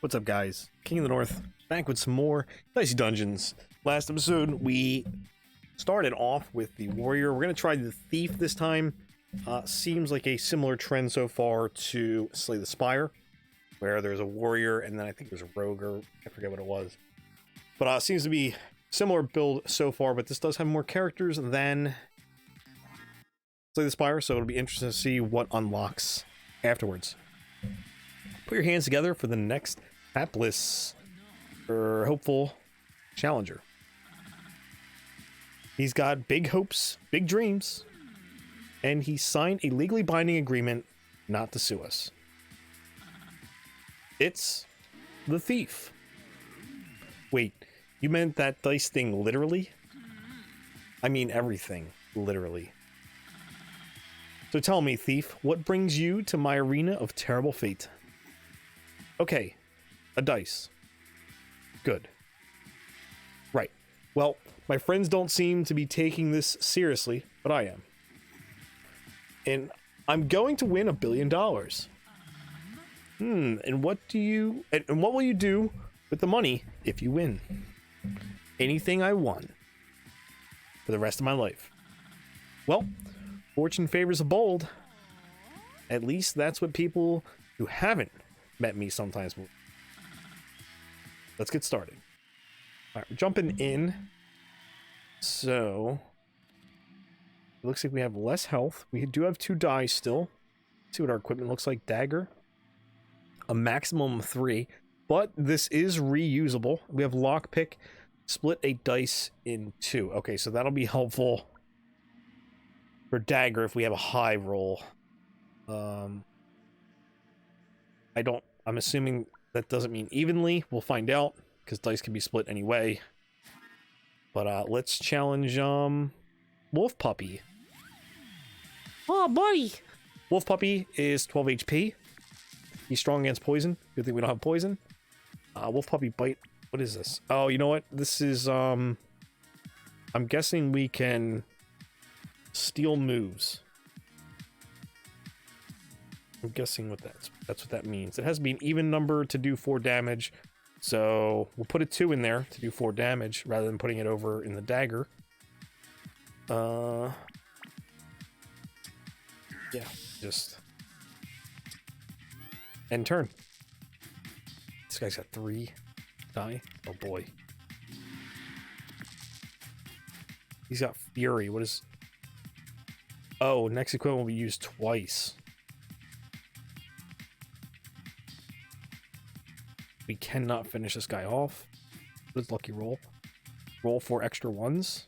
What's up, guys? King of the North, back with some more Dicey Dungeons. Last episode, we started off with the warrior. We're going to try the thief this time. Seems like a similar trend so far to Slay the Spire, where there's a warrior, and then I think there's a rogue, or I forget what it was. But seems to be similar build so far, but this does have more characters than Slay the Spire, so it'll be interesting to see what unlocks afterwards. Put your hands together for the next hapless or hopeful challenger. He's got big hopes, big dreams, and he signed a legally binding agreement not to sue us. It's the thief. Wait, you meant that dice thing literally? I mean everything, literally. So tell me, thief, what brings you to my arena of terrible fate? Okay, a dice. Good. Right. Well, my friends don't seem to be taking this seriously, but I am. And I'm going to win $1 billion. And what will you do with the money if you win? Anything I won for the rest of my life. Well, fortune favors the bold. At least that's what people who haven't met me sometimes will. Let's get started. All right, we're jumping in. So it looks like we have less health. We do have 2 dice still. Let's see what our equipment looks like. Dagger, a maximum of 3, but this is reusable. We have lockpick, split a dice in 2. Okay, so that'll be helpful for dagger if we have a high roll. I'm assuming that doesn't mean evenly. We'll find out, because dice can be split anyway. But let's challenge Wolf Puppy. Oh boy! Wolf Puppy is 12 HP. He's strong against poison. Good thing we don't have poison. Wolf Puppy bite. What is this? Oh, you know what? This is I'm guessing we can steal moves. I'm guessing that's what that means. It has to be an even number to do 4 damage. So we'll put a 2 in there to do 4 damage rather than putting it over in the dagger. Yeah, just end turn. This guy's got 3 die. Oh boy. He's got Fury. What is... Oh, next equipment will be used twice. We cannot finish this guy off. What is lucky roll? Roll 4 extra 1s.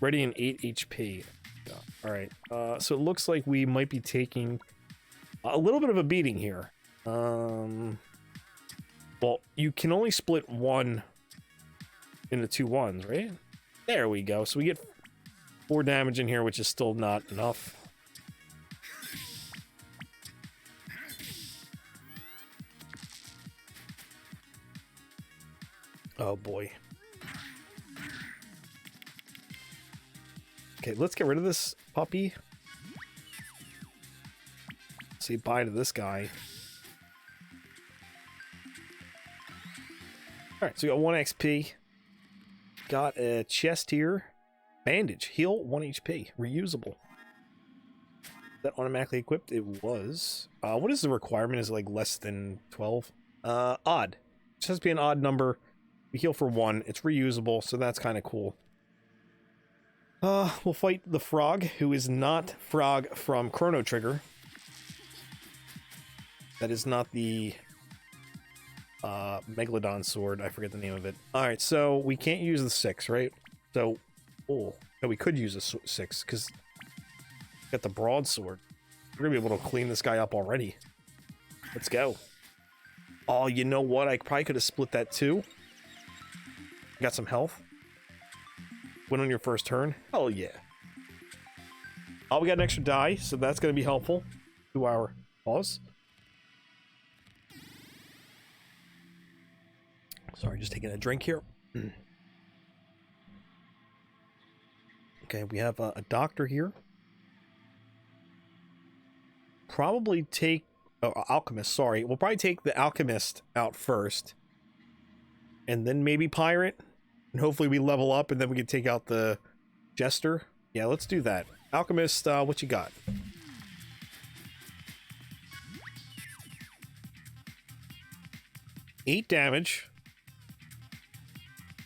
Ready in 8 HP. Yeah. All right. So it looks like we might be taking a little bit of a beating here. Well, you can only split 1 into 2 1s, right? There we go. So we get 4 damage in here, which is still not enough. Oh boy. Okay, let's get rid of this puppy. Say bye to this guy. Alright, so we got 1 XP. Got a chest here. Bandage. Heal 1 HP. Reusable. That automatically equipped? It was. What is the requirement? Is it like less than 12? Odd. It just has to be an odd number. We heal for 1. It's reusable, so that's kind of cool. We'll fight the frog, who is not Frog from Chrono Trigger. That is not the Megalodon sword. I forget the name of it. Alright, so we can't use the 6, right? So, oh, no, we could use a 6, because we got the broadsword. We're going to be able to clean this guy up already. Let's go. Oh, you know what? I probably could have split that too. Got some health. Win on your first turn. Hell yeah. Oh, we got an extra die, so that's going to be helpful to our cause. Sorry, just taking a drink here. Okay, we have a doctor here. Probably take Oh, Alchemist, sorry. We'll probably take the Alchemist out first. And then maybe Pirate. And hopefully we level up and then we can take out the Jester. Yeah, let's do that. Alchemist, what you got? Eight damage.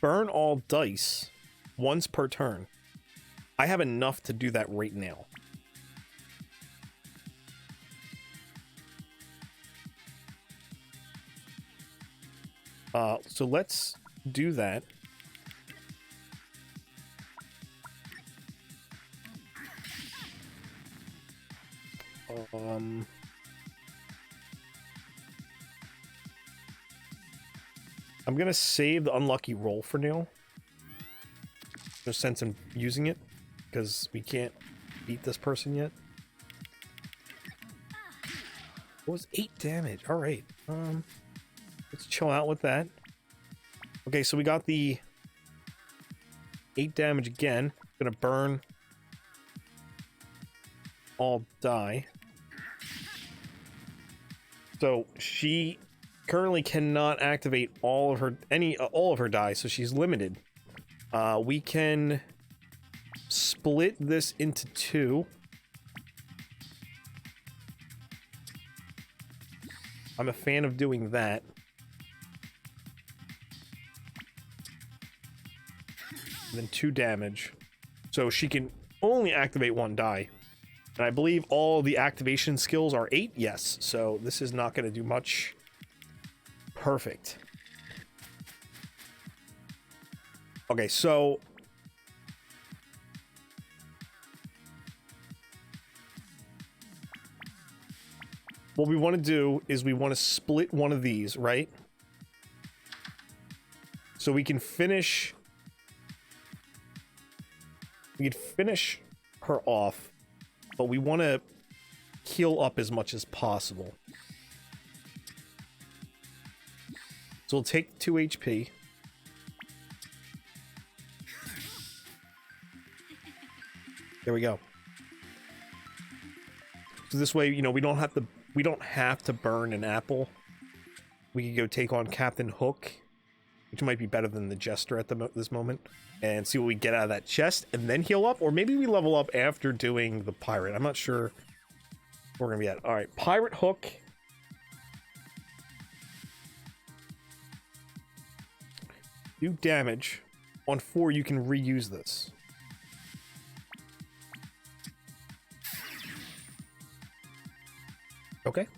Burn all dice once per turn. I have enough to do that right now. So let's do that. I'm gonna save the unlucky roll for now. No sense in using it because we can't beat this person yet. It was 8 damage. All right. Let's chill out with that. Okay, so we got the 8 damage again. Gonna burn all die. So she currently cannot activate all of her die, so she's limited. We can split this into 2. I'm a fan of doing that. And then 2 damage. So she can only activate 1 die. And I believe all the activation skills are 8. Yes. So this is not going to do much. Perfect. Okay, so what we want to do is we want to split one of these, right? So we can finish her off, but we want to heal up as much as possible. So we'll take 2 HP. There we go. So this way, you know, we don't have to burn an apple. We can go take on Captain Hook, which might be better than the Jester at this moment, and see what we get out of that chest, and then heal up, or maybe we level up after doing the Pirate. I'm not sure where we're gonna be at. All right, Pirate Hook. Do damage. On 4, you can reuse this. Okay.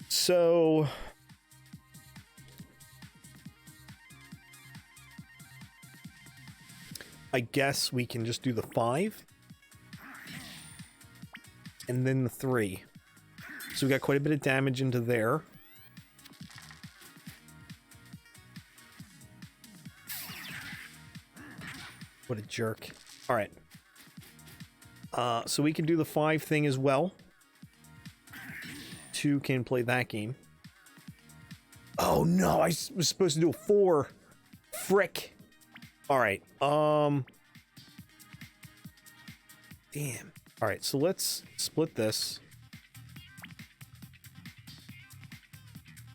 So I guess we can just do the 5 and then the 3. So we got quite a bit of damage into there. What a jerk. All right. So we can do the 5 thing as well. 2 can play that game. Oh no, I was supposed to do a 4. Frick. All right. Damn. All right, so let's split this.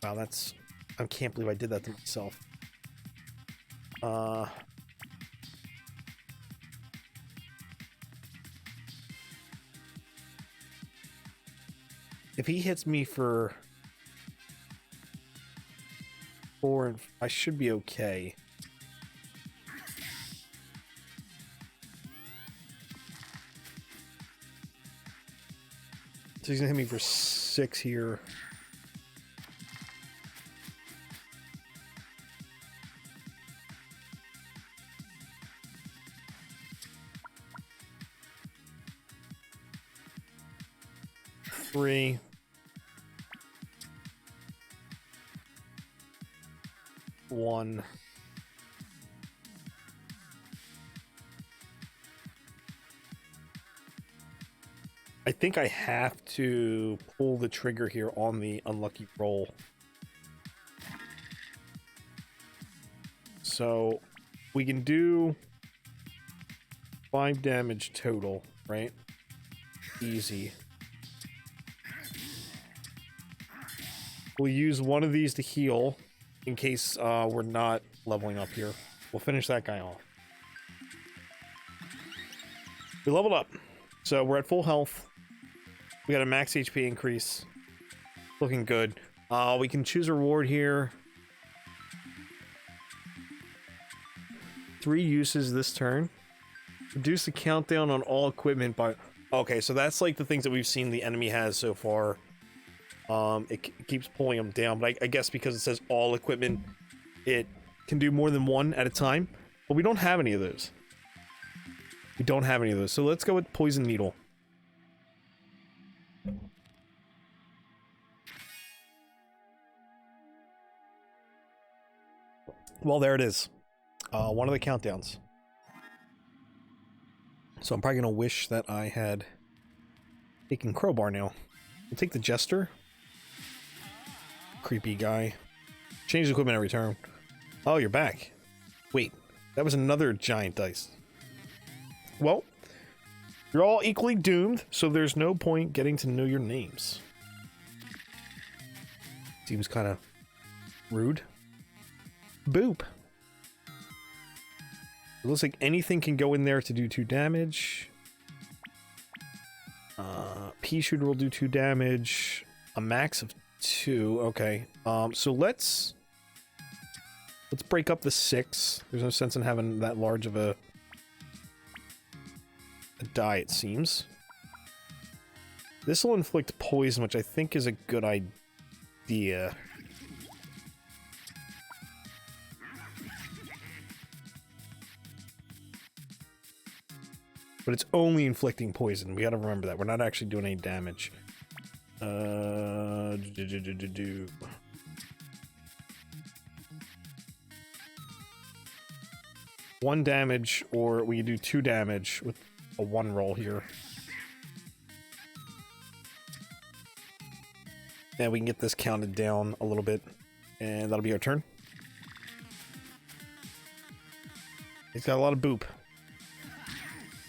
Wow, that's... I can't believe I did that to myself. If he hits me for 4, and I should be okay. So he's gonna hit me for 6 here. Three. One. I think I have to pull the trigger here on the unlucky roll. So we can do 5 damage total, right? Easy. We'll use one of these to heal in case we're not leveling up here. We'll finish that guy off. We leveled up. So we're at full health. We got a max HP increase. Looking good. We can choose a reward here. 3 uses this turn. Reduce the countdown on all equipment by... Okay, so that's like the things that we've seen the enemy has so far. It keeps pulling them down, but I guess because it says all equipment, it can do more than one at a time. But we don't have any of those. We don't have any of those. So let's go with Poison Needle. Well, there it is. One of the countdowns. So I'm probably going to wish that I had taken Crowbar now. I'll take the Jester. Creepy guy. Change the equipment every turn. Oh, you're back. Wait, that was another giant dice. Well, you're all equally doomed, so there's no point getting to know your names. Seems kind of rude. Boop. It looks like anything can go in there to do 2 damage. Pea shooter will do 2 damage. A max of 2. Okay. So let's break up the 6. There's no sense in having that large of a die, it seems. This will inflict poison, which I think is a good idea. But it's only inflicting poison. We gotta remember that. We're not actually doing any damage. 1 damage, or we can do 2 damage with a 1 roll here. And we can get this counted down a little bit. And that'll be our turn. It's got a lot of boop.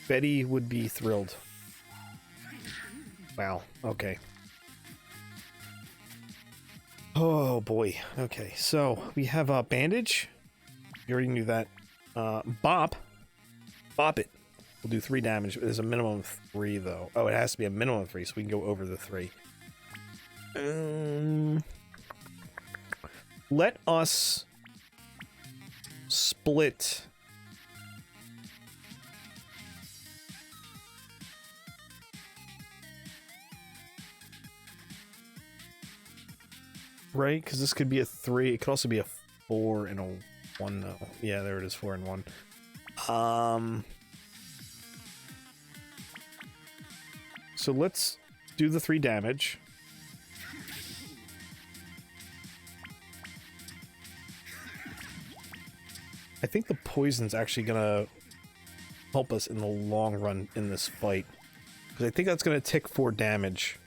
Betty would be thrilled. Wow, okay. Oh boy, okay, so we have a bandage. You already knew that. Bop. Bop it. We'll do 3 damage. There's a minimum of 3 though. Oh, it has to be a minimum of 3, so we can go over the 3. Let us split. Right, because this could be a 3. It could also be a 4 and a 1 though. Yeah, there it is, 4 and 1. So let's do the 3 damage. I think the poison's actually gonna help us in the long run in this fight, because I think that's gonna tick 4 damage.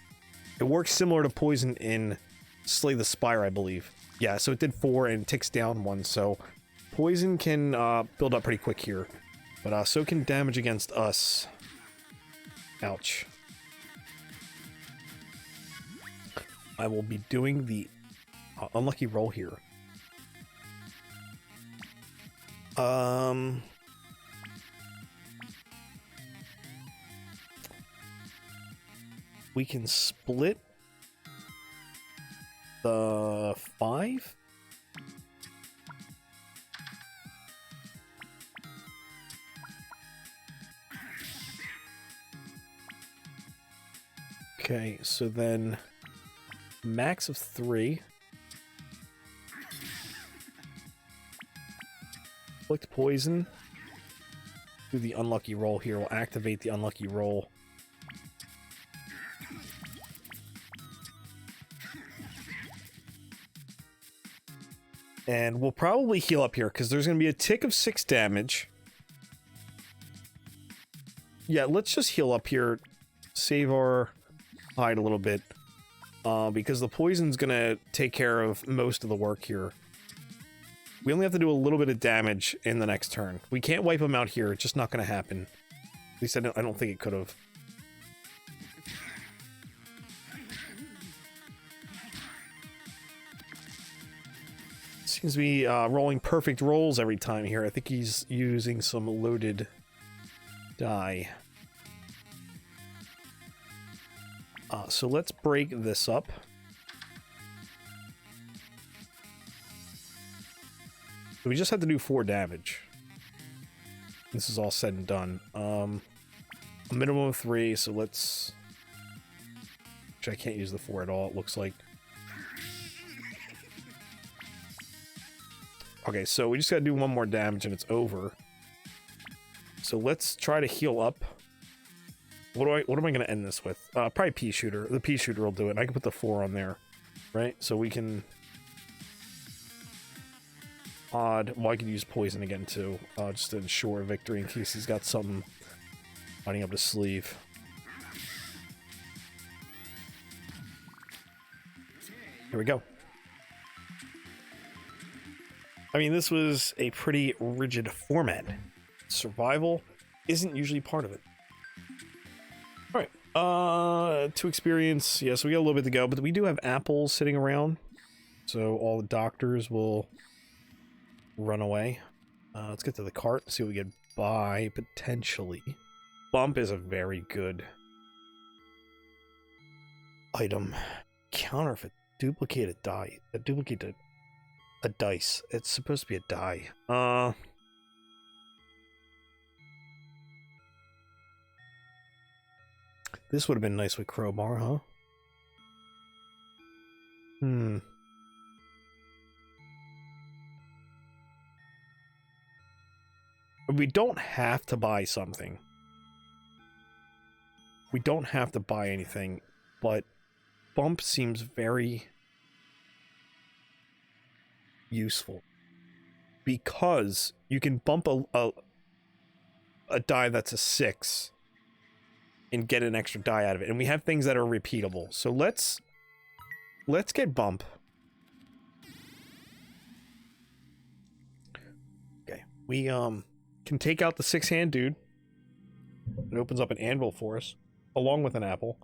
It works similar to poison in Slay the Spire, I believe. Yeah, so it did 4 and ticks down 1, so poison can build up pretty quick here. But so can damage against us. Ouch. I will be doing the unlucky roll here. We can split the 5. Okay, so then max of 3. Inflict poison. Do the unlucky roll here. We'll activate the unlucky roll. And we'll probably heal up here, because there's going to be a tick of 6 damage. Yeah, let's just heal up here. Save our hide a little bit. Because the poison's going to take care of most of the work here. We only have to do a little bit of damage in the next turn. We can't wipe them out here. It's just not going to happen. At least I don't think it could have. Seems to be rolling perfect rolls every time here. I think he's using some loaded die. So let's break this up. We just have to do 4 damage. This is all said and done. A minimum of 3, so let's... Actually, I can't use the 4 at all, it looks like. Okay, so we just gotta do 1 more damage and it's over. So let's try to heal up. What am I gonna end this with? Probably pea shooter. The pea shooter will do it. I can put the 4 on there, right? So we can... Odd. Well, I could use poison again too, just to ensure victory in case he's got something hiding up his sleeve. Here we go. I mean, this was a pretty rigid format. Survival isn't usually part of it. Alright, to experience, yeah, so we got a little bit to go, but we do have apples sitting around, so all the doctors will run away. Let's get to the cart and see what we can buy, potentially. Bump is a very good item. Counterfeit. Duplicate a die. Duplicate a dice. It's supposed to be a die. This would have been nice with crowbar, huh? We don't have to buy something. We don't have to buy anything, but bump seems very useful because you can bump a die that's a 6 and get an extra die out of it, and we have things that are repeatable. So let's get bump. Okay, we can take out the 6-hand dude. It opens up an anvil for us, along with an apple.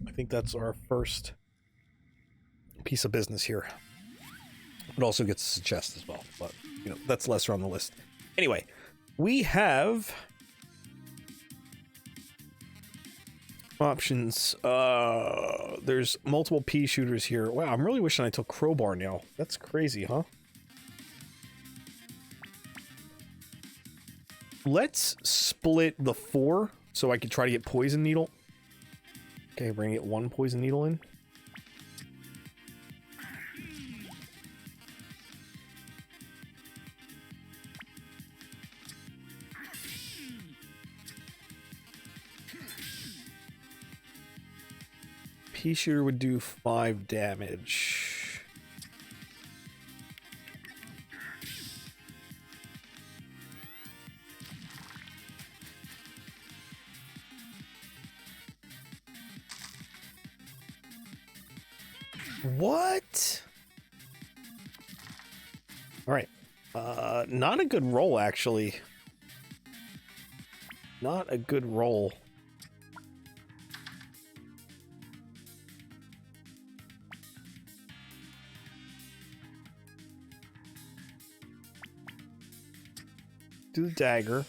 I think that's our first piece of business here. It also gets us a chest as well, but, you know, that's lesser on the list. Anyway, we have options. There's multiple pea shooters here. Wow, I'm really wishing I took crowbar now. That's crazy, huh? Let's split the 4 so I can try to get poison needle. Okay, bring it 1 poison needle in. Pea shooter would do 5 damage. What? All right. Not a good roll, actually. Not a good roll. Do the dagger.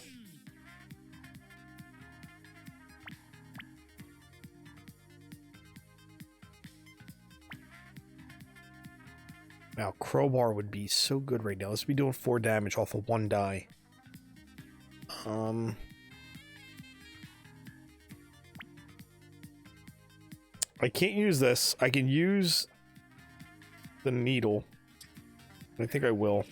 Now, crowbar would be so good right now. Let's be doing 4 damage off of 1 die. I can't use this. I can use the needle. I think I will.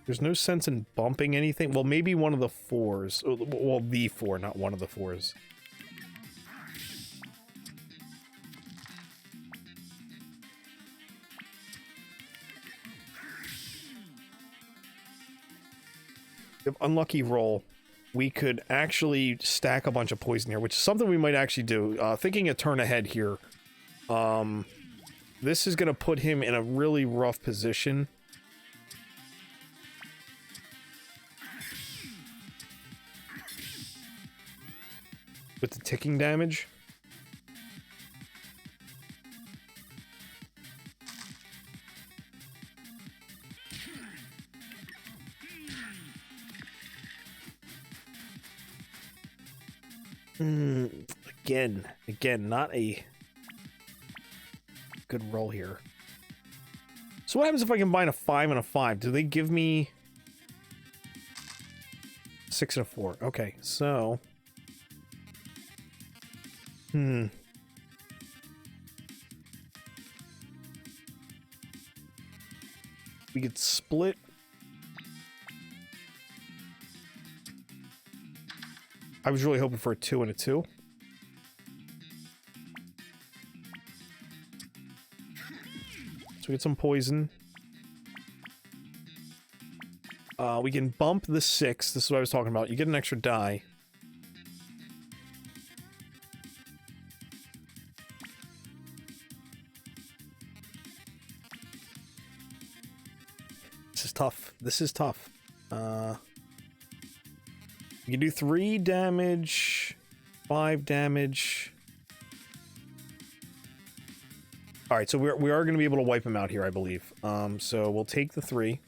There's no sense in bumping anything. Well, maybe one of the 4s. Well, the 4, not one of the 4s. If unlucky roll, we could actually stack a bunch of poison here, which is something we might actually do. Thinking a turn ahead here. This is going to put him in a really rough position. with the ticking damage. Again, not a good roll here. So what happens if I combine a 5 and a 5? Do they give me 6 and a 4? Okay, so... We could split... I was really hoping for a 2 and a 2. So we get some poison. We can bump the 6. This is what I was talking about. You get an extra die. This is tough. This is tough. You can do 3 damage, 5 damage. All right, so we are going to be able to wipe him out here, I believe. So we'll take the 3.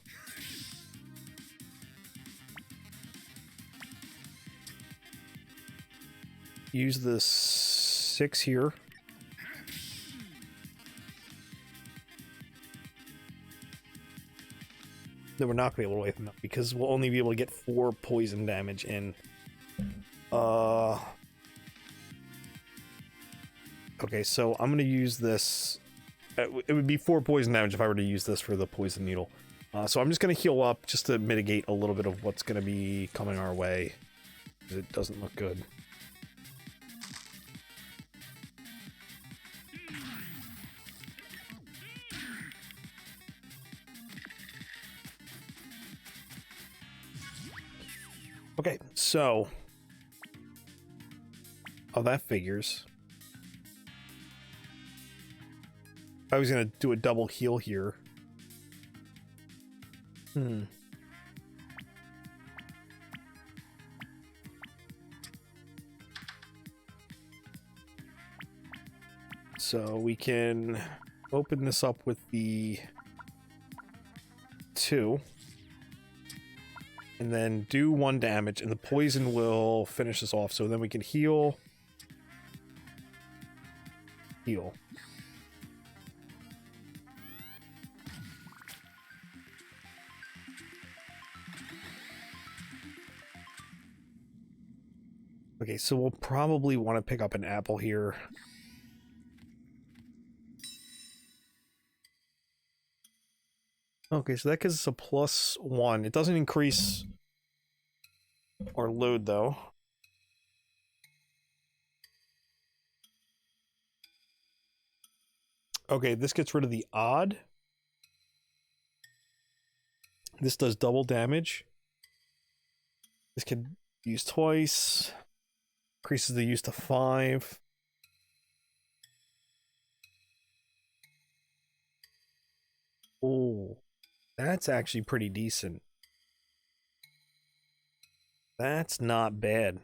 Use the 6 here. Then we're not going to be able to wipe him out because we'll only be able to get 4 poison damage in. Okay, so I'm going to use this. It would be 4 poison damage if I were to use this for the poison needle. So I'm just going to heal up just to mitigate a little bit of what's going to be coming our way. It doesn't look good. Okay, so... Oh, that figures. I was gonna do a double heal here. So we can open this up with the 2. And then do 1 damage, and the poison will finish this off. So then we can heal. Heal. Okay, so we'll probably want to pick up an apple here. Okay, so that gives us a +1. It doesn't increase our load, though. Okay, this gets rid of the odd. This does double damage. This can use twice. Increases the use to 5. Oh, that's actually pretty decent. That's not bad.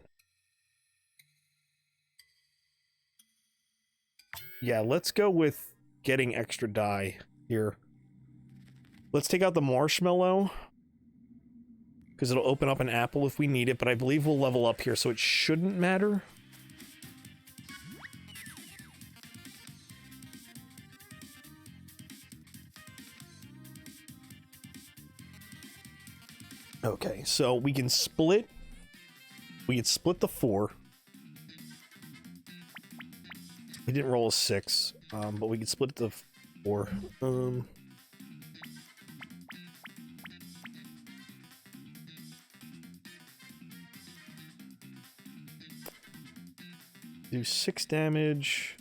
Yeah, let's go with getting extra die here. Let's take out the marshmallow, because it'll open up an apple if we need it, but I believe we'll level up here, so it shouldn't matter. Okay, so we can split. We can split the 4. We didn't roll a 6, but we can split the 4. Do 6 damage.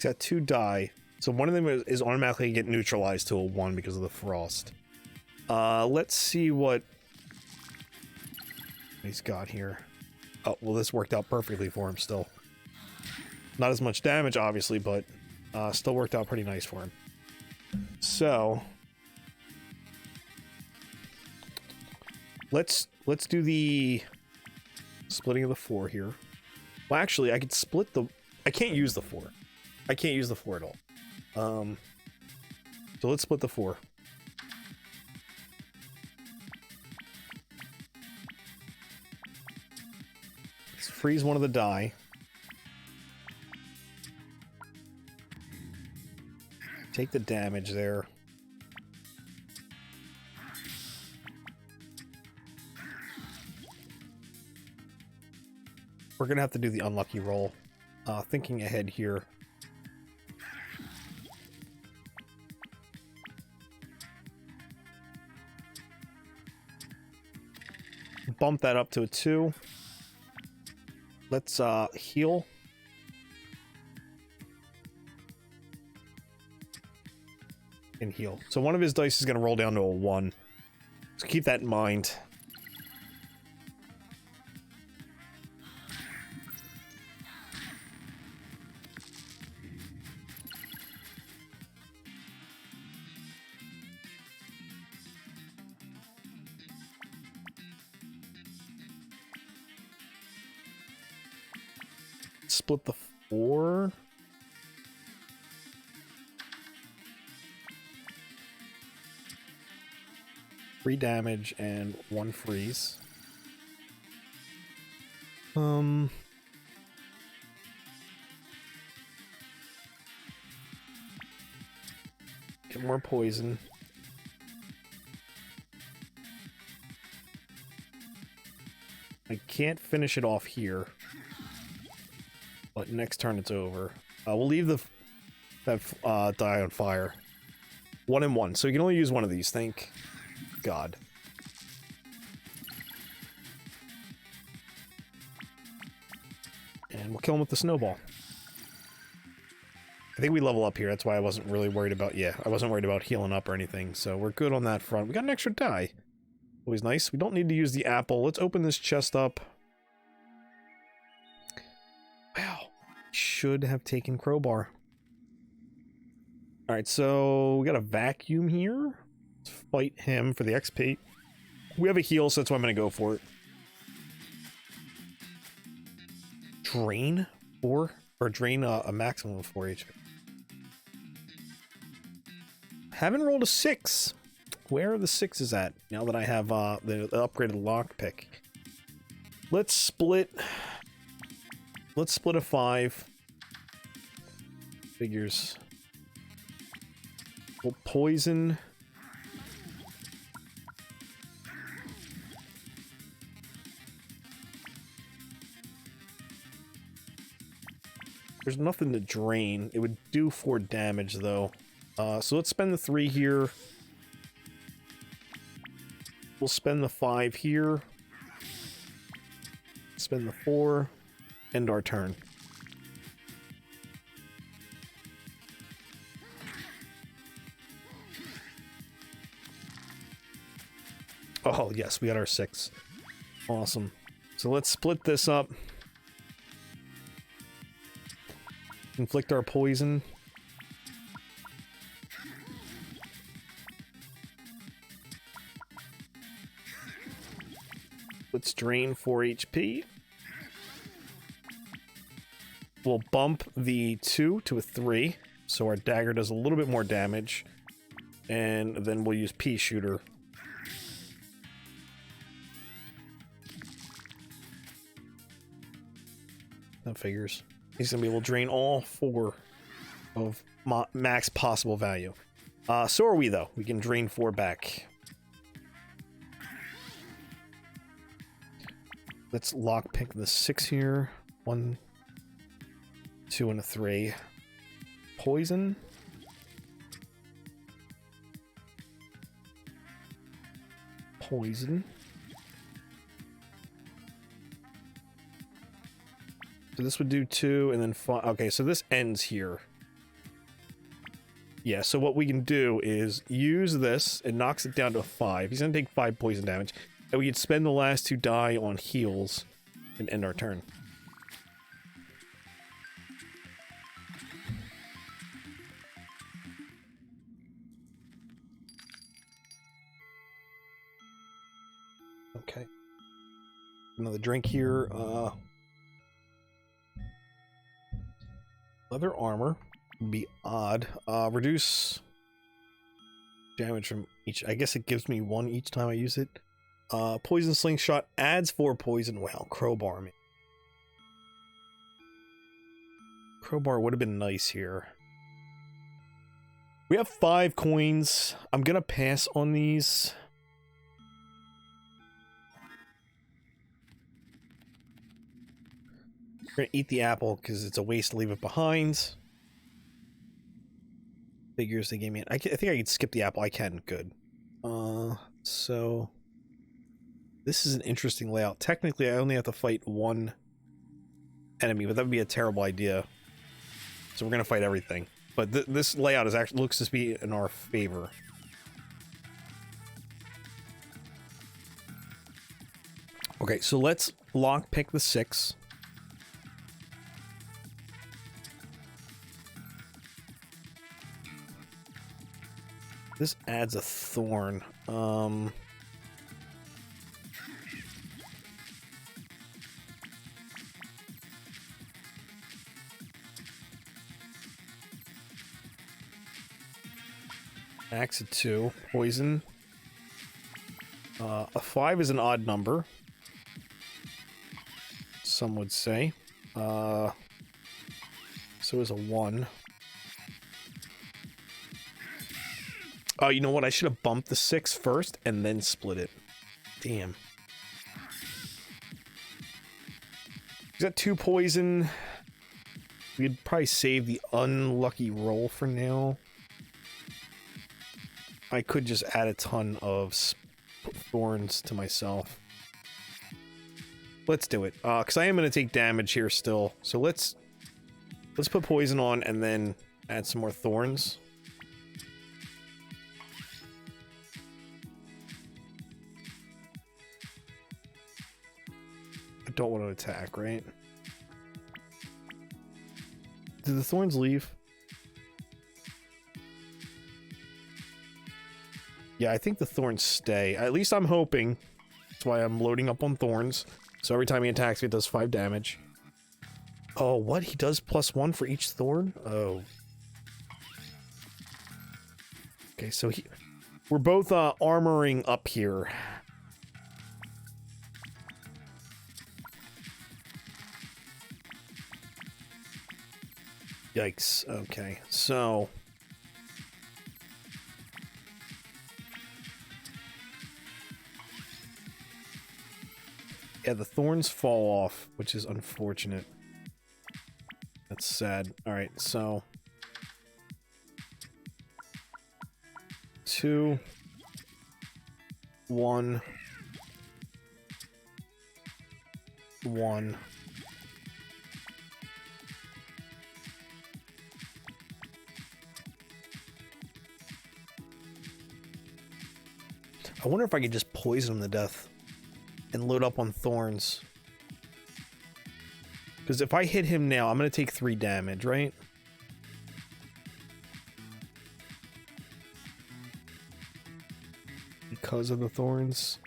He's got 2 die. So one of them is automatically get neutralized to a 1 because of the frost. Let's see what he's got here. Oh, well, this worked out perfectly for him still. Not as much damage, obviously, but still worked out pretty nice for him. So let's do the splitting of the 4 here. Well, actually, I could split the... I can't use the 4. I can't use the 4 at all. So let's split the 4. Let's freeze one of the die. Take the damage there. We're gonna have to do the unlucky roll. Thinking ahead here. Bump that up to a 2. Let's heal. And heal. So one of his dice is going to roll down to a 1. So keep that in mind. Split the 4. Three damage and 1 freeze. Get more poison. I can't finish it off here. But next turn it's over. We'll leave that die on fire. 1 and 1. So you can only use one of these, thank God. And we'll kill him with the snowball. I think we level up here. That's why I wasn't really worried about... Yeah, I wasn't worried about healing up or anything. So we're good on that front. We got an extra die. Always nice. We don't need to use the apple. Let's open this chest up. Wow. Should have taken crowbar. Alright, so we got a vacuum here. Let's fight him for the XP. We have a heal, so that's why I'm going to go for it. Drain 4? Or drain a maximum of 4 HP. Haven't rolled a 6. Where are the 6s at? Now that I have the upgraded lockpick. Let's split a 5. Figures. We'll poison. There's nothing to drain. It would do 4 damage though. So let's spend the 3 here. We'll spend the 5 here. Spend the 4. End our turn. Oh, yes, we got our 6. Awesome. So let's split this up. Inflict our poison. Let's drain 4 HP. We'll bump the 2 to a 3, so our dagger does a little bit more damage. And then we'll use pea shooter. That figures. He's gonna be able to drain all 4 of max possible value. So are we, though. We can drain 4 back. Let's lockpick the 6 here. 1, 2, and a 3. Poison. Poison. So this would do 2, and then 5. Okay, so this ends here. Yeah, so what we can do is use this. It knocks it down to 5. He's going to take 5 poison damage. And we can spend the last 2 die on heals and end our turn. Okay. Another drink here. Leather armor would be odd. Reduce damage from each. I guess it gives me 1 each time I use it. Poison slingshot adds 4 poison. Wow, crowbar me. Crowbar would have been nice here. We have 5 coins. I'm gonna pass on these. We're gonna eat the apple because it's a waste to leave it behind. Figures they gave me. I think I can skip the apple. I can. Good. So this is an interesting layout. Technically, I only have to fight 1 enemy, but that would be a terrible idea. So we're gonna fight everything. But this layout is actually looks to be in our favor. Okay, so let's lock pick the 6. This adds a thorn. Axe at 2. Poison. A 5 is an odd number. Some would say. So is a 1. Oh, you know what? I should have bumped the 6 first and then split it. Damn. He's got 2 poison. We'd probably save the unlucky roll for now. I could just add a ton of thorns to myself. Let's do it. Because I am going to take damage here still. So let's put poison on and then add some more thorns. I don't want to attack, right? Did the thorns leave? Yeah, I think the thorns stay. At least I'm hoping. That's why I'm loading up on thorns. So every time he attacks me, it does 5 damage. Oh, what? He does +1 for each thorn? Oh. Okay, so we're both armoring up here. Yikes. Okay, so yeah, the thorns fall off, which is unfortunate. That's sad. All right, so 2, 1, 1. I wonder if I could just poison him to death and load up on thorns. Because if I hit him now, I'm going to take 3 damage, right? Because of the thorns.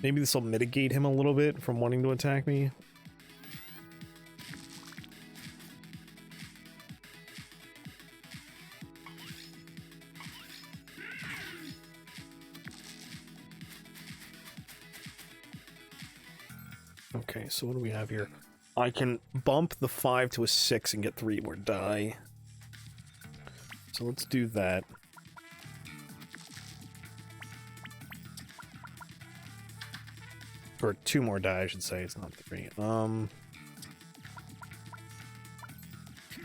Maybe this will mitigate him a little bit from wanting to attack me. Okay, so what do we have here? I can bump the 5 to a 6 and get 3 more die. So let's do that. Or 2 more die, I should say. It's not 3.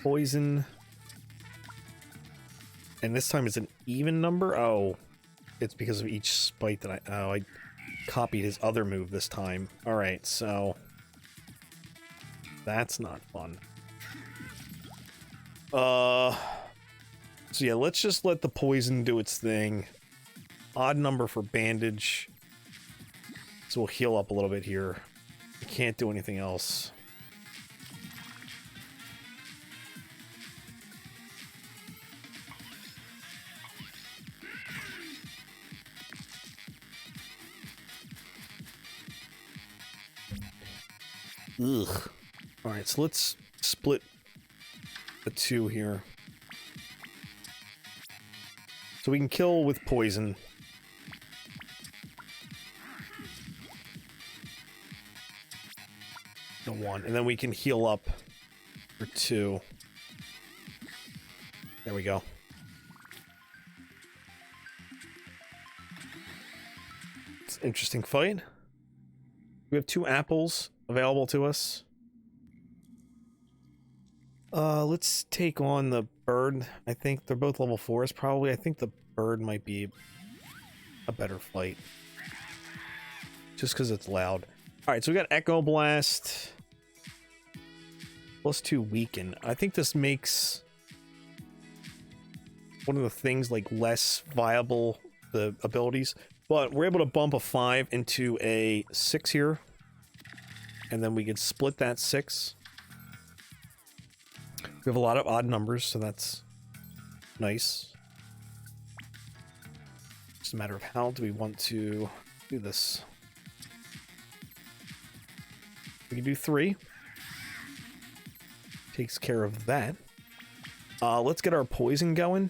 Poison. And this time it's an even number? Oh. It's because of each spite that I copied his other move this time. Alright, so that's not fun. So yeah, let's just let the poison do its thing. Odd number for bandage. So we'll heal up a little bit here. We can't do anything else. Ugh. Alright, so let's split the two here. So we can kill with poison. The one. And then we can heal up for 2. There we go. It's an interesting fight. We have 2 apples available to us. Let's take on the bird. I think they're both level 4s probably. I think the bird might be a better fight. Just because it's loud. Alright, so we got Echo Blast. +2 weaken. I think this makes one of the things like less viable, the abilities. But we're able to bump a 5 into a 6 here. And then we can split that 6. We have a lot of odd numbers, so that's nice. Just a matter of how do we want to do this. We can do 3. Takes care of that. Let's get our poison going.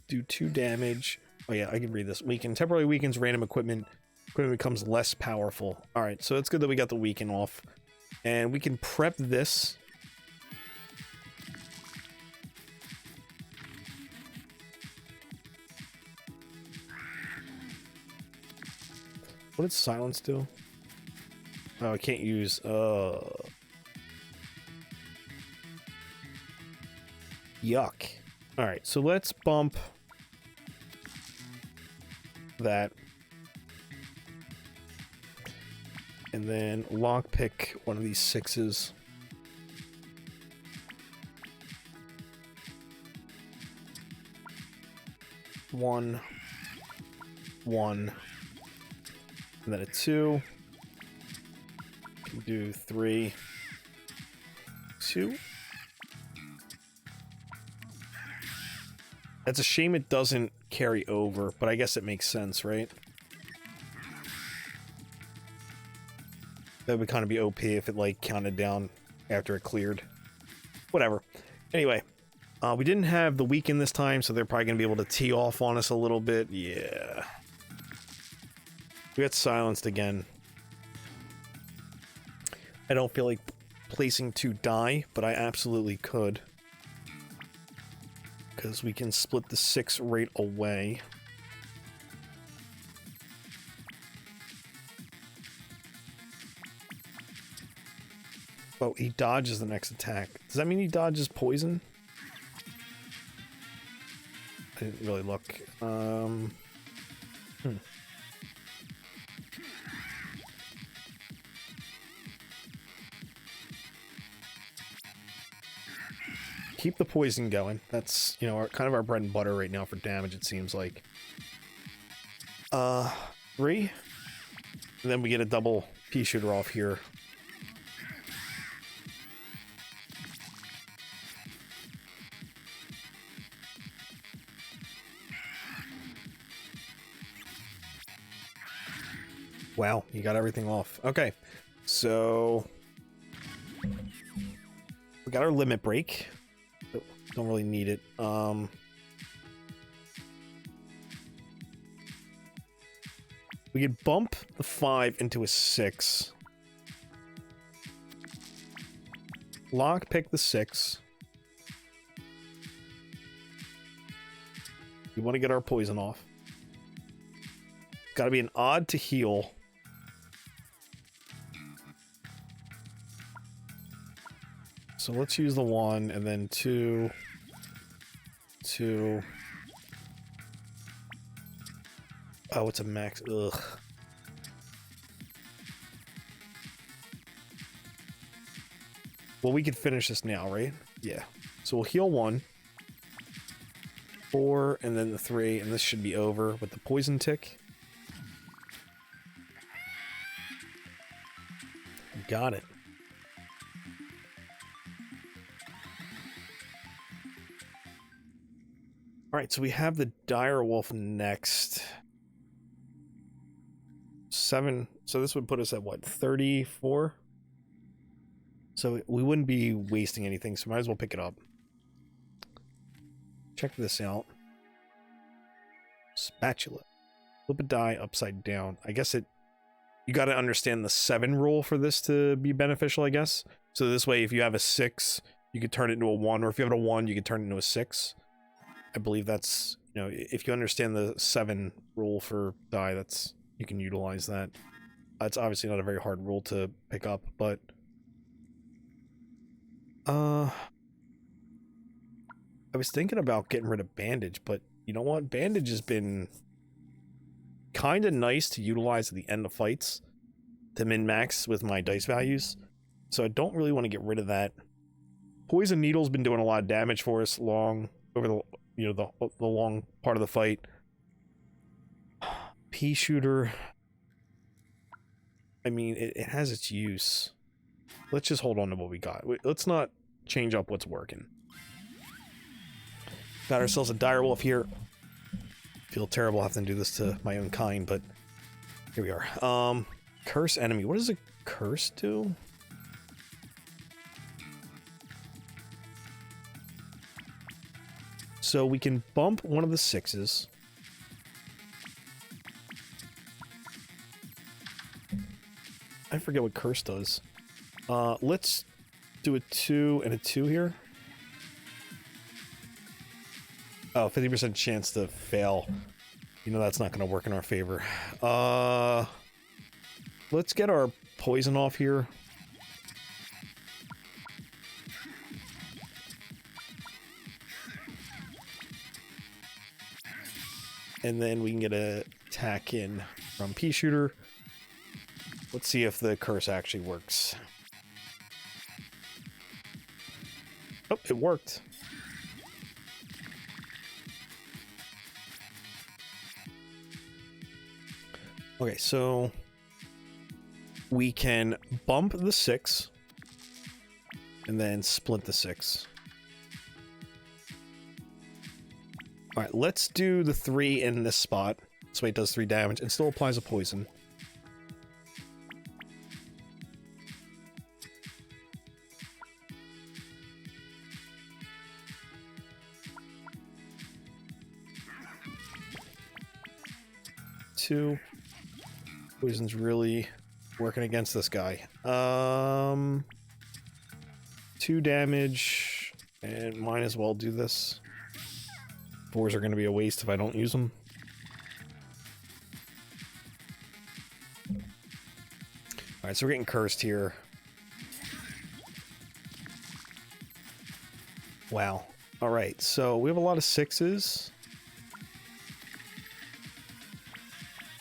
Do 2 damage. Oh yeah, I can read this. Weaken. Temporarily weakens random equipment. Equipment becomes less powerful. Alright, so it's good that we got the weaken off. And we can prep this. What did silence do? Oh, I can't use... Yuck. Alright, so let's bump that. And then lockpick one of these 6s. One. And then a 2. Can do 3. 2. That's a shame it doesn't carry over, but I guess it makes sense, right? That would kind of be OP if it, like, counted down after it cleared. Whatever. Anyway, we didn't have the weaken this time, so they're probably going to be able to tee off on us a little bit. Yeah. We got silenced again. I don't feel like placing 2 die, but I absolutely could. Because we can split the 6 right away. Oh, he dodges the next attack. Does that mean he dodges poison? I didn't really look. Keep the poison going. That's, you know, kind of our bread and butter right now for damage, it seems like. 3. And then we get a double pea shooter off here. Wow, you got everything off. Okay, so we got our limit break. Don't really need it. We could bump the 5 into a 6. Lockpick the 6. We want to get our poison off. Got to be an odd to heal. So let's use the 1 and then 2. 2. Oh, it's a max. Ugh. Well, we could finish this now, right? Yeah. So we'll heal 1. 4, and then the 3, and this should be over with the poison tick. Got it. Alright, so we have the dire wolf next. 7. So this would put us at what, 34? So we wouldn't be wasting anything, so might as well pick it up. Check this out. Spatula. Flip a die upside down. I guess it... You gotta understand the 7 rule for this to be beneficial, I guess. So this way, if you have a 6, you could turn it into a 1, or if you have a 1, you could turn it into a 6. I believe that's... You know, if you understand the 7 rule for die, that's... You can utilize that. It's obviously not a very hard rule to pick up, but... I was thinking about getting rid of bandage, but you know what? Bandage has been kind of nice to utilize at the end of fights to min-max with my dice values, so I don't really want to get rid of that. Poison Needle's been doing a lot of damage for us over the the long part of the fight. Pea shooter, I mean, it has its use. Let's just hold on to what we got. Let's not change up what's working. Got ourselves a dire wolf here. Feel terrible having to do this to my own kind, but here we are. Curse enemy. What does a curse do? So we can bump one of the 6s. I forget what curse does. Let's do a 2 and a 2 here. Oh, 50% chance to fail. You know that's not going to work in our favor. Let's get our poison off here. And then we can get a attack in from Pea Shooter. Let's see if the curse actually works. Oh, it worked. Okay, so we can bump the 6 and then split the 6. All right, let's do the 3 in this spot. This way it does 3 damage and still applies a poison. Poison's really working against this guy. 2 damage, and might as well do this. 4s are going to be a waste if I don't use them. Alright, so we're getting cursed here. Wow. Alright, so we have a lot of 6s.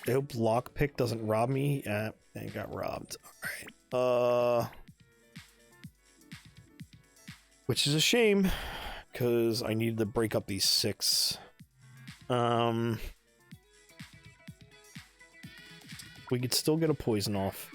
I hope lockpick doesn't rob me. Yeah, I got robbed. Alright. Which is a shame, because I needed to break up these 6. We could still get a poison off.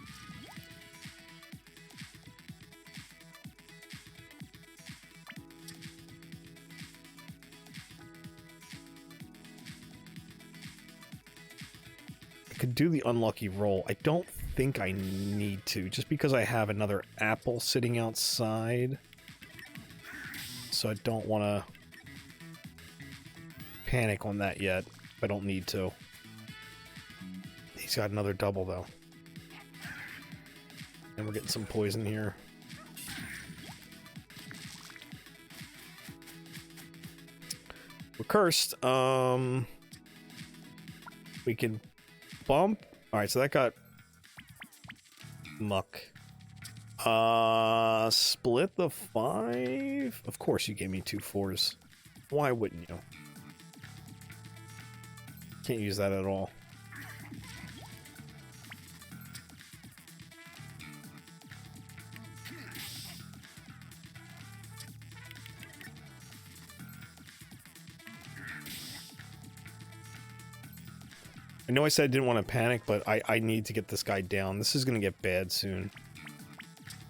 Could do the unlucky roll. I don't think I need to, just because I have another apple sitting outside. So I don't want to panic on that yet. I don't need to. He's got another double, though. And we're getting some poison here. We're cursed. We can bump. Alright, so that got muck. Split the 5? Of course you gave me 2 4s. Why wouldn't you? Can't use that at all. I know I said I didn't want to panic, but I need to get this guy down. This is going to get bad soon.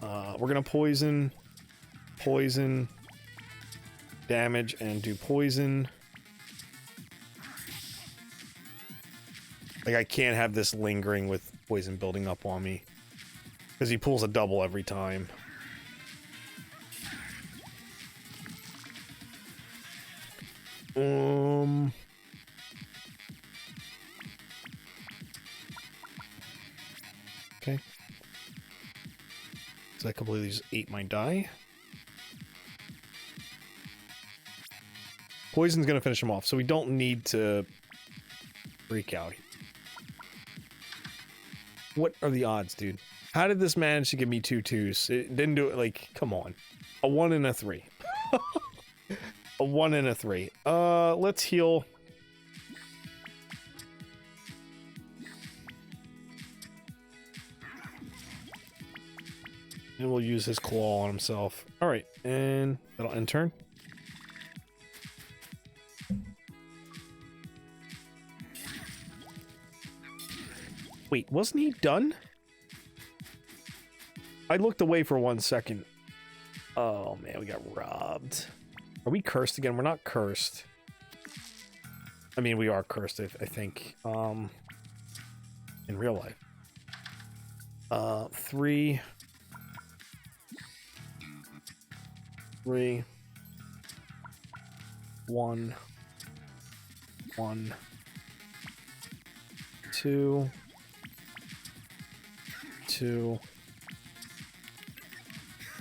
We're going to poison, damage, and do poison. Like, I can't have this lingering with poison building up on me. Because he pulls a double every time. Okay. So I completely just ate my die. Poison's gonna finish him off, so we don't need to freak out. What are the odds, dude? How did this manage to give me 2 2s? It didn't do it, like, come on. A 1 and a 3. A 1 and a 3. Let's heal. And we'll use his claw on himself. Alright, and that'll end turn. Wait, wasn't he done? I looked away for 1 second. Oh man, we got robbed. Are we cursed again? We're not cursed. I mean, we are cursed, I think. In real life. 3. 3. 1. 1. 2. 2.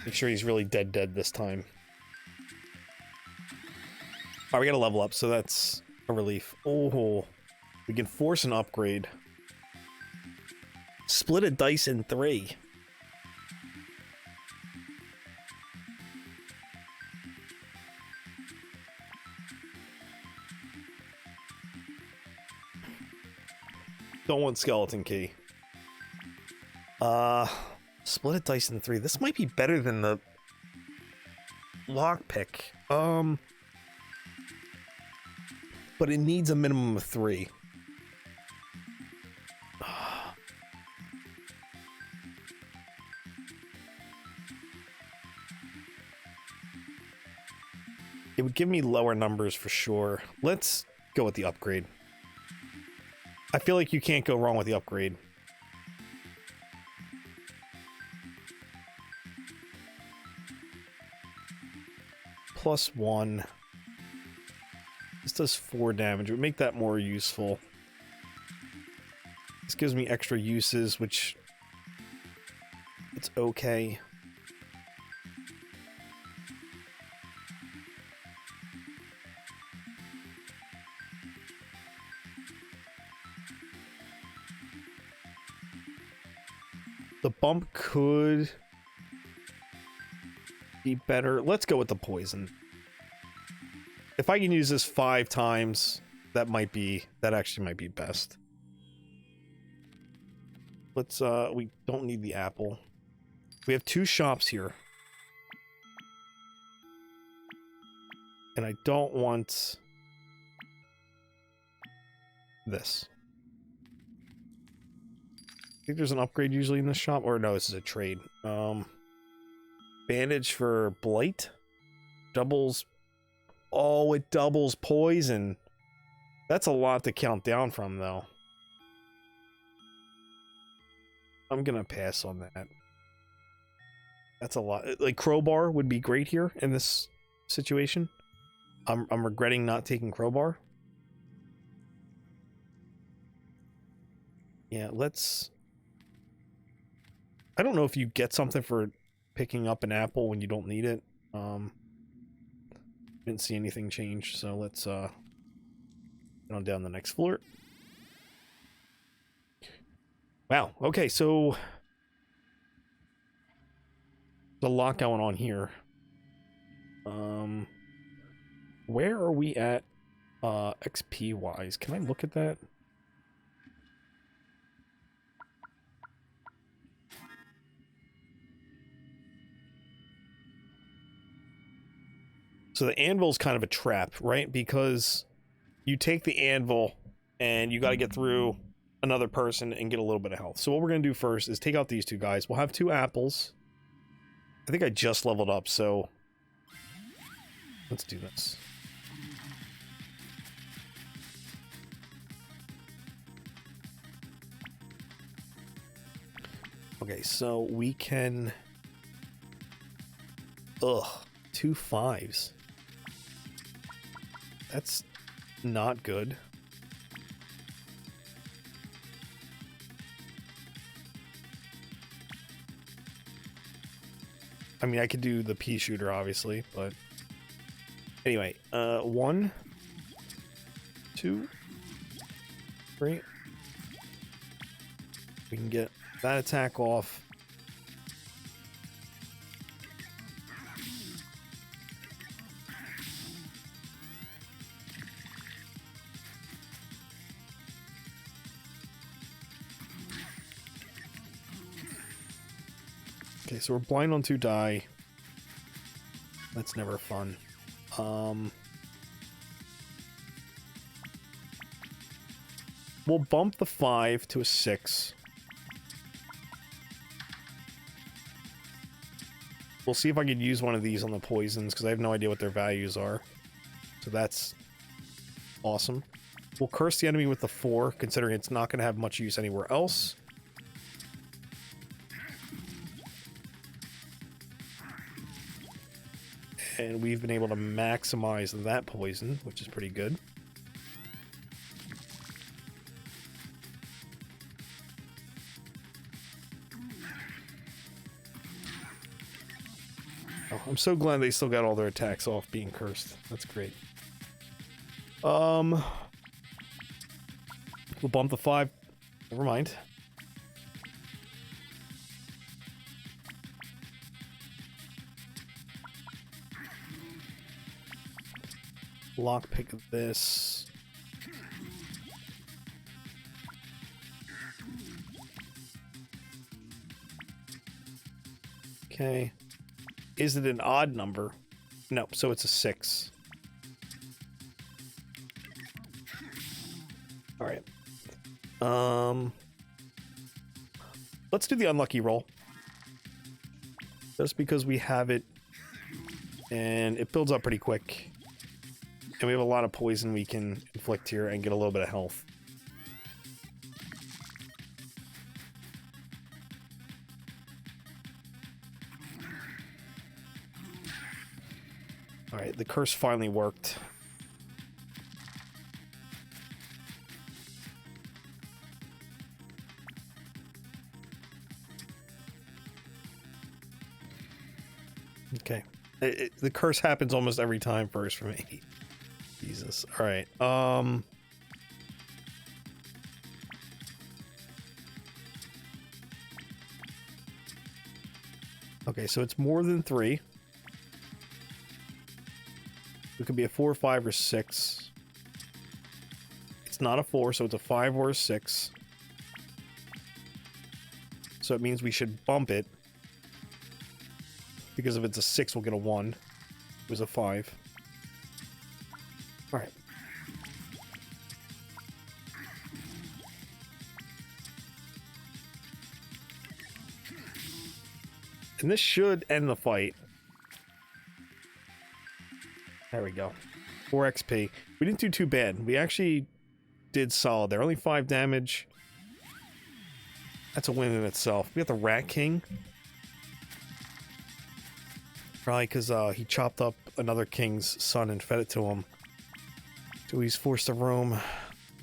Make sure he's really dead this time. Alright, we gotta level up, so that's a relief. Oh, we can force an upgrade. Split a dice in 3. Don't want skeleton key. Split a dice in 3. This might be better than the lockpick. But it needs a minimum of 3. It would give me lower numbers for sure. Let's go with the upgrade. I feel like you can't go wrong with the upgrade. +1. This does 4 damage. It would make that more useful. This gives me extra uses, which... it's okay. The bump could be better. Let's go with the poison. If I can use this 5 times, that actually might be best. Let's, we don't need the apple. We have 2 shops here. And I don't want this. I think there's an upgrade usually in this shop, or no, this is a trade. Bandage for blight. Doubles. Oh, it doubles poison. That's a lot to count down from, though. I'm gonna pass on that. That's a lot. Like, crowbar would be great here in this situation. I'm regretting not taking crowbar. Yeah, let's... I don't know if you get something for picking up an apple when you don't need it. Didn't see anything change, so let's get on down the next floor. Wow, okay, so there's a lot going on here. Where are we at XP wise? Can I look at that? So the anvil's kind of a trap, right? Because you take the anvil and you got to get through another person and get a little bit of health. So what we're going to do first is take out these two guys. We'll have 2 apples. I think I just leveled up, so let's do this. Okay, so we can... Ugh, 2 5s. That's not good. I mean, I could do the pea shooter, obviously, but... Anyway, 1, 2, 3. We can get that attack off. Okay, so we're blind on 2 die. That's never fun. We'll bump the 5 to a 6. We'll see if I can use one of these on the poisons, because I have no idea what their values are. So that's awesome. We'll curse the enemy with the 4, considering it's not going to have much use anywhere else. And we've been able to maximize that poison, which is pretty good. Oh, I'm so glad they still got all their attacks off being cursed. That's great. We'll bump the 5. Never mind. Lockpick this. Okay. Is it an odd number? No, so it's a 6. All right. Let's do the unlucky roll. Just because we have it and it builds up pretty quick. And we have a lot of poison we can inflict here and get a little bit of health. Alright, the curse finally worked. Okay. The curse happens almost every time first for me. Jesus. All right. Okay, so it's more than 3. It could be a 4, 5, or 6. It's not a 4, so it's a 5 or a 6. So it means we should bump it. Because if it's a 6, we'll get a 1. It was a 5. Alright. And this should end the fight. There we go. 4 XP. We didn't do too bad. We actually did solid there. Only 5 damage. That's a win in itself. We got the Rat King. Probably because he chopped up another king's son and fed it to him. So he's forced to roam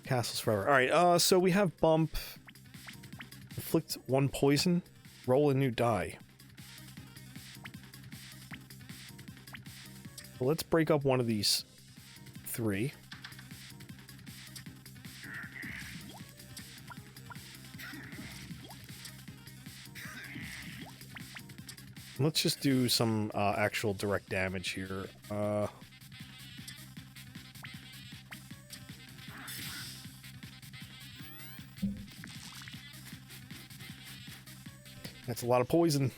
castles forever. Alright, so we have bump. Inflict 1 poison. Roll a new die. Well, let's break up one of these 3. Let's just do some actual direct damage here. That's a lot of poison.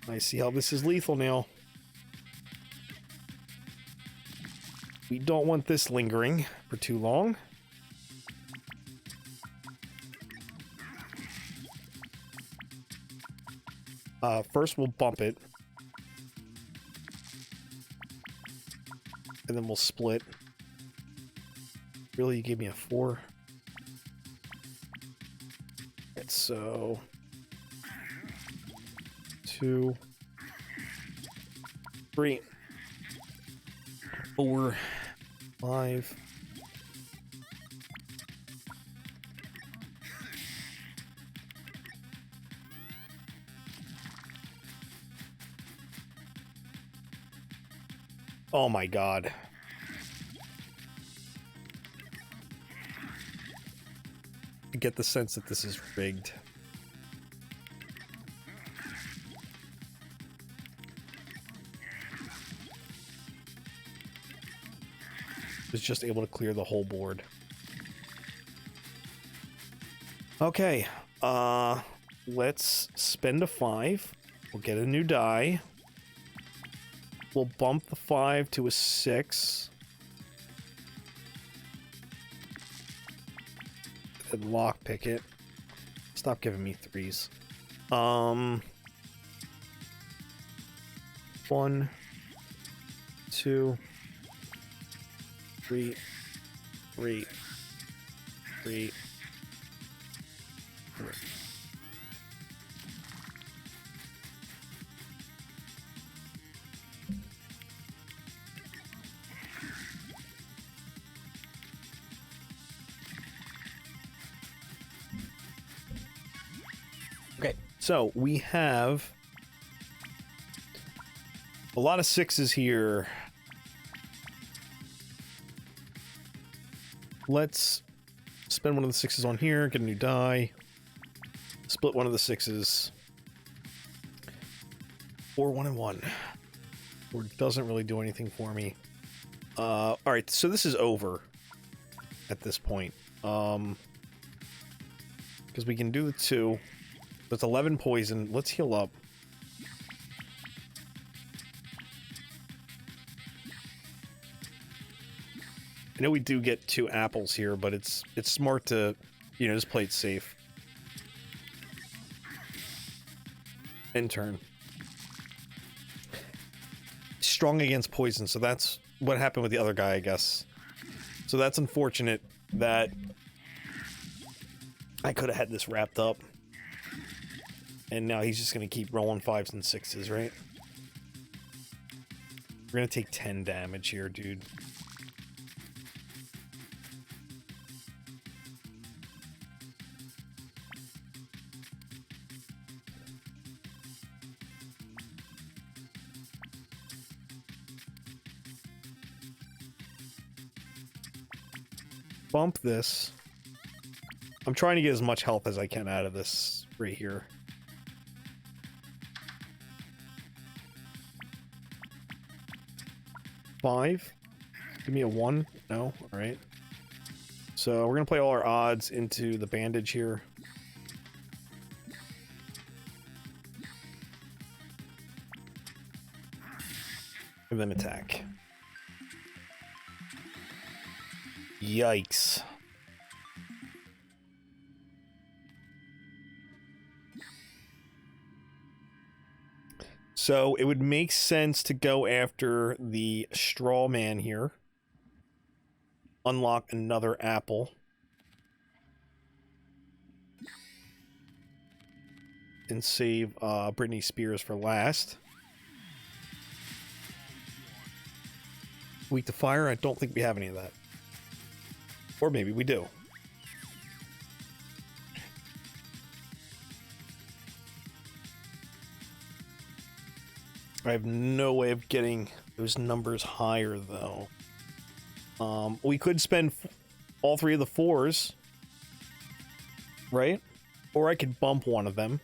I see how this is lethal now. We don't want this lingering for too long. First we'll bump it. And then we'll split. Really, you gave me a 4? Right, so 2, 3, 4, 5. Oh my god. I get the sense that this is rigged. It's just able to clear the whole board. Okay, let's spend a 5. We'll get a new die. We'll bump the 5 to a 6. And lockpick it. Stop giving me 3s. 1, 2, 3, 3, 3, 4. Okay, so we have a lot of 6s here. Let's spend one of the 6s on here, get a new die, split one of the 6s. 4, 1, and 1. 4 doesn't really do anything for me. Alright, so this is over at this point. Because we can do the 2. That's 11 poison. Let's heal up. I know we do get 2 apples here, but it's smart to, you know, just play it safe. End turn. Strong against poison, so that's what happened with the other guy, I guess. So that's unfortunate that I could have had this wrapped up. And now he's just going to keep rolling 5s and 6s, right? We're going to take 10 damage here, dude. Bump this. I'm trying to get as much health as I can out of this right here. Five. Give me a 1. No? Alright. So we're going to play all our odds into the bandage here. And then attack. Yikes. So it would make sense to go after the straw man here. Unlock another apple. And save Britney Spears for last. Weak to fire? I don't think we have any of that. Or maybe we do. I have no way of getting those numbers higher, though. We could spend all 3 of the 4s. Right? Or I could bump one of them.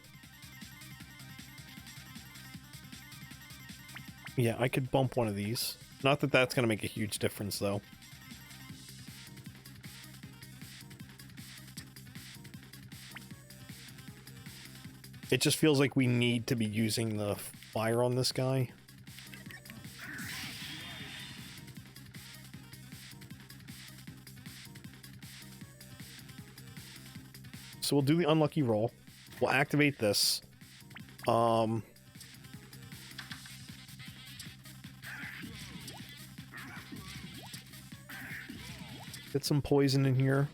Yeah, I could bump one of these. Not that that's going to make a huge difference, though. It just feels like we need to be using the fire on this guy. So we'll do the unlucky roll. We'll activate this. Get some poison in here.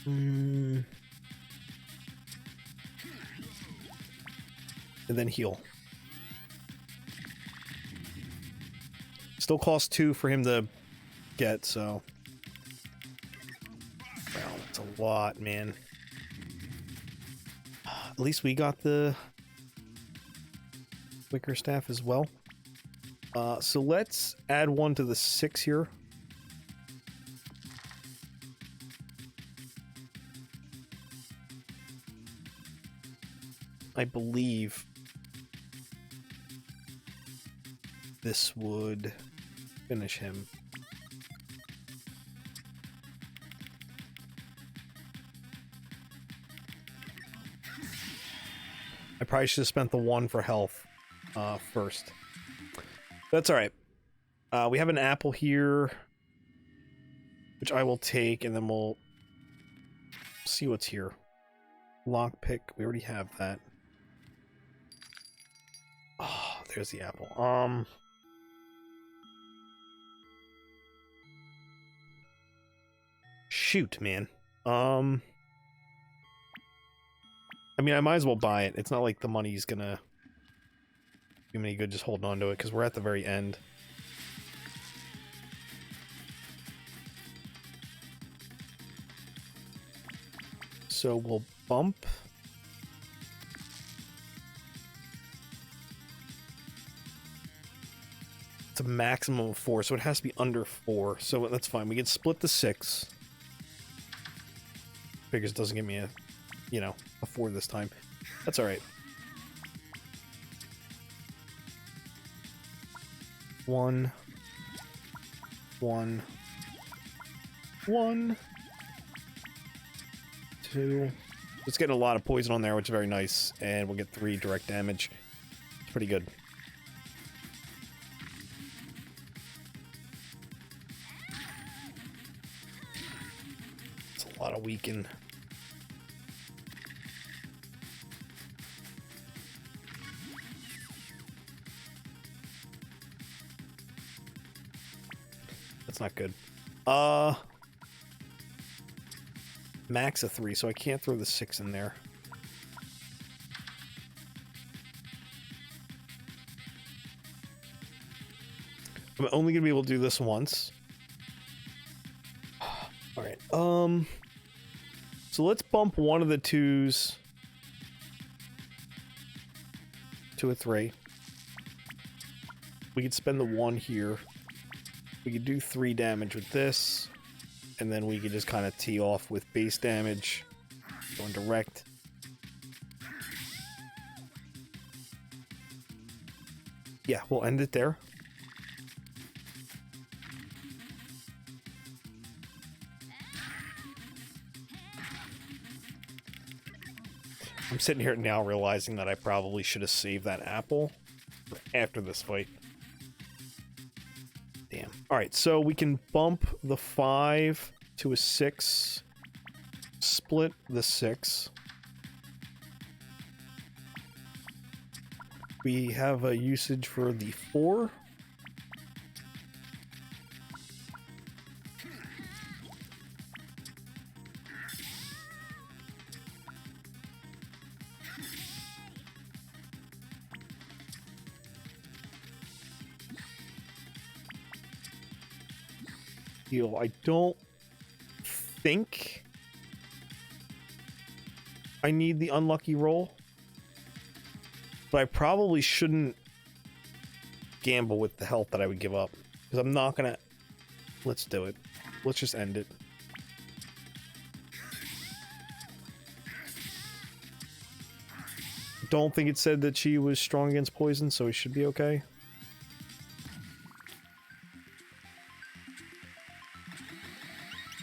And then heal. Still costs 2 for him to get, so... Wow, that's a lot, man. At least we got the wicker staff as well. So let's add 1 to the 6 here. I believe this would finish him. I probably should have spent the 1 for health first. That's alright. We have an apple here, which I will take, and then we'll see what's here. Lockpick, we already have that. Oh, there's the apple. Shoot, man. I mean, I might as well buy it. It's not like the money's gonna do me any good just holding on to it, because we're at the very end. So we'll bump. It's a maximum of 4, so it has to be under 4. So that's fine. We can split the 6. Figures it doesn't give me a, you know, a 4 this time. That's alright. 1, 1, 1, 2. It's getting a lot of poison on there, which is very nice. And we'll get 3 direct damage. It's pretty good. It's a lot of weaken. That's not good. Max of 3, so I can't throw the 6 in there. I'm only gonna be able to do this once. Alright, so let's bump one of the 2s to a 3. We could spend the 1 here. We could do 3 damage with this, and then we could just kind of tee off with base damage, going direct. Yeah, we'll end it there. I'm sitting here now realizing that I probably should have saved that apple for after this fight. Damn. Alright, so we can bump the 5 to a 6. Split the 6. We have a usage for the 4. I don't think I need the unlucky roll, but I probably shouldn't gamble with the health that I would give up, because I'm not gonna... Let's do it. Let's just end it. Don't think it said that she was strong against poison, so it should be okay.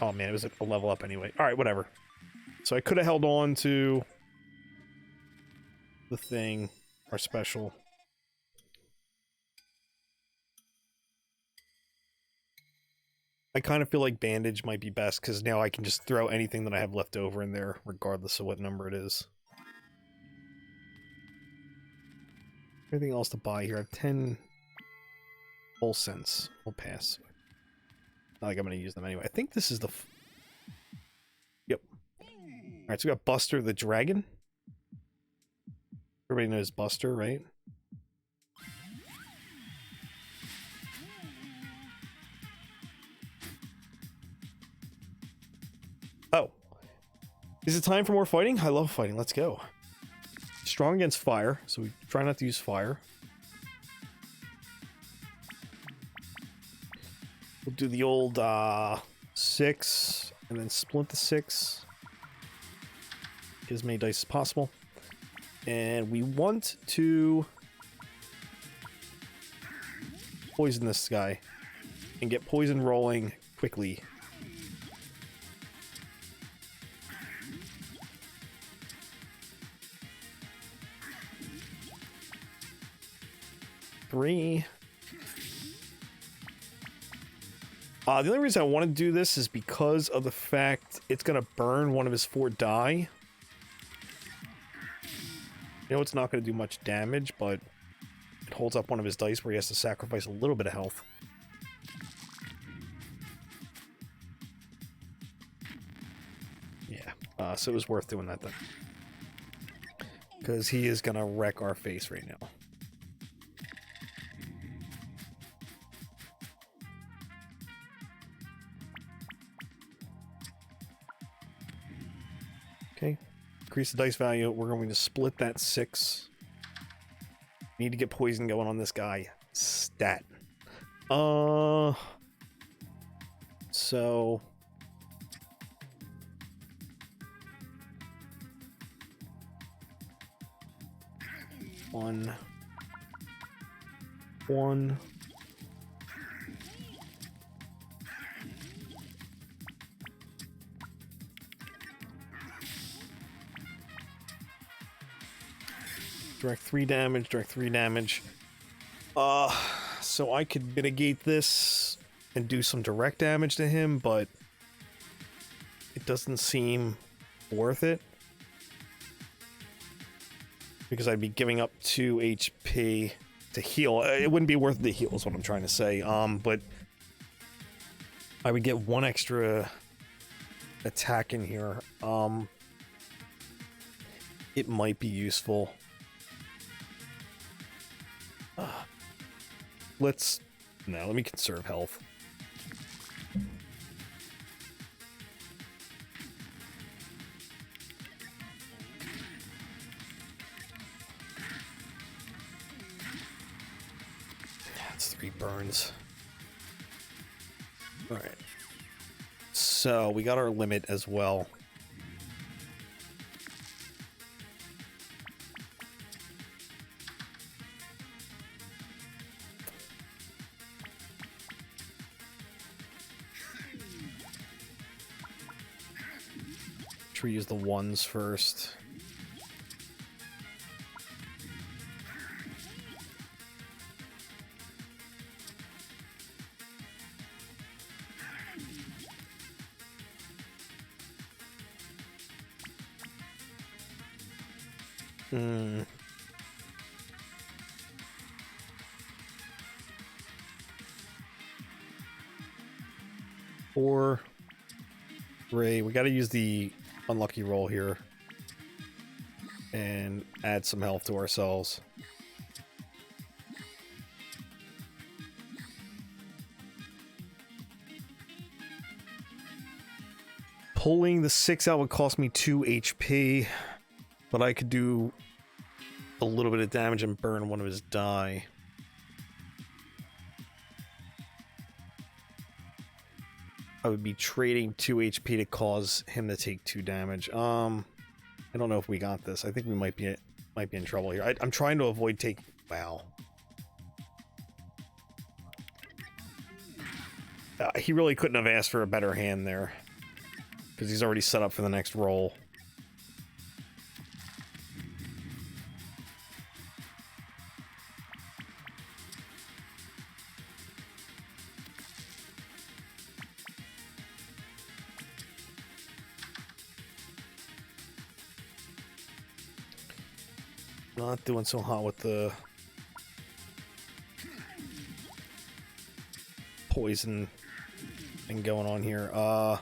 Oh man, it was a level up anyway. Alright, whatever. So I could have held on to the thing, our special. I kind of feel like bandage might be best, because now I can just throw anything that I have left over in there, regardless of what number it is. Anything else to buy here? I have 10 whole cents. We'll pass. Not like I'm going to use them anyway. I think this is the... Yep. Alright, so we got Buster the Dragon. Everybody knows Buster, right? Oh. Is it time for more fighting? I love fighting. Let's go. Strong against fire, so we try not to use fire. We'll do the old 6, and then split the 6. Get as many dice as possible. And we want to poison this guy and get poison rolling quickly. Three. The only reason I want to do this is because of the fact it's going to burn one of his 4 die. You know, it's not going to do much damage, but it holds up one of his dice where he has to sacrifice a little bit of health. Yeah, so it was worth doing that then. Because he is going to wreck our face right now. Okay, increase the dice value. We're going to split that 6. Need to get poison going on this guy. Stat. So... One. Direct 3 damage, direct 3 damage. So I could mitigate this and do some direct damage to him, but it doesn't seem worth it. Because I'd be giving up 2 HP to heal. It wouldn't be worth the heal is what I'm trying to say. But I would get 1 extra attack in here. It might be useful. Let me conserve health. That's 3 burns. Alright. So, we got our limit as well. We use the 1s first. Four, 3. We got to use the unlucky roll here and add some health to ourselves. Pulling the 6 out would cost me 2 HP, but I could do a little bit of damage and burn one of his die. I would be trading 2 HP to cause him to take 2 damage. I don't know if we got this. I think we might be in trouble here. I'm trying to avoid taking... Wow. He really couldn't have asked for a better hand there, because he's already set up for the next roll. Not doing so hot with the poison thing going on here. I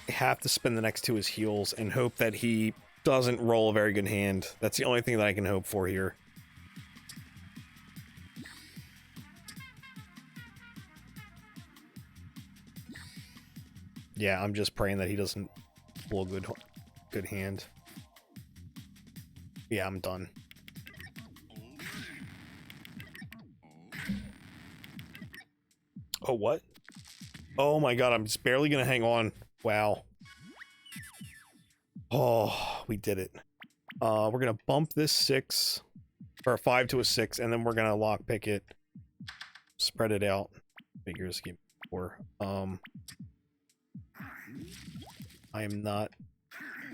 have to spin the next to his heals and hope that he doesn't roll a very good hand. That's the only thing that I can hope for here. Yeah, I'm just praying that he doesn't pull a good hand. Yeah, I'm done. Oh, what? Oh my god, I'm just barely gonna hang on. Wow. Oh, we did it. We're gonna bump this 6 or 5 to a 6, and then we're gonna lockpick it, spread it out. Figures keep 4. I am not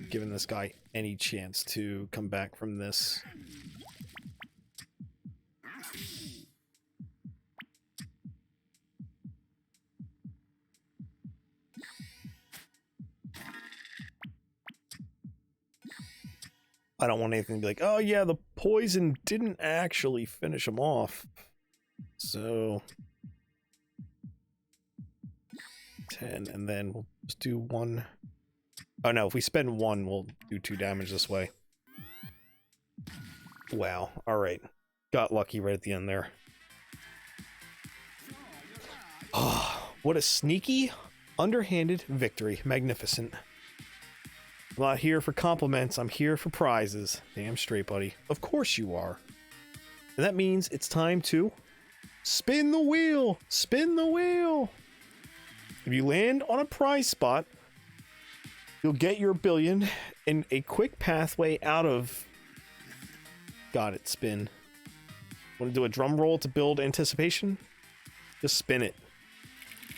giving this guy any chance to come back from this. I don't want anything to be like, oh yeah, the poison didn't actually finish him off. So 10, and then we'll just do 1. Oh no, if we spend 1, we'll do 2 damage this way. Wow, alright. Got lucky right at the end there. Oh, what a sneaky, underhanded victory. Magnificent. I'm not here for compliments, I'm here for prizes. Damn straight, buddy. Of course you are. And that means it's time to spin the wheel! Spin the wheel! If you land on a prize spot, you'll get your billion in a quick pathway out of... Got it, spin. Want to do a drum roll to build anticipation? Just spin it.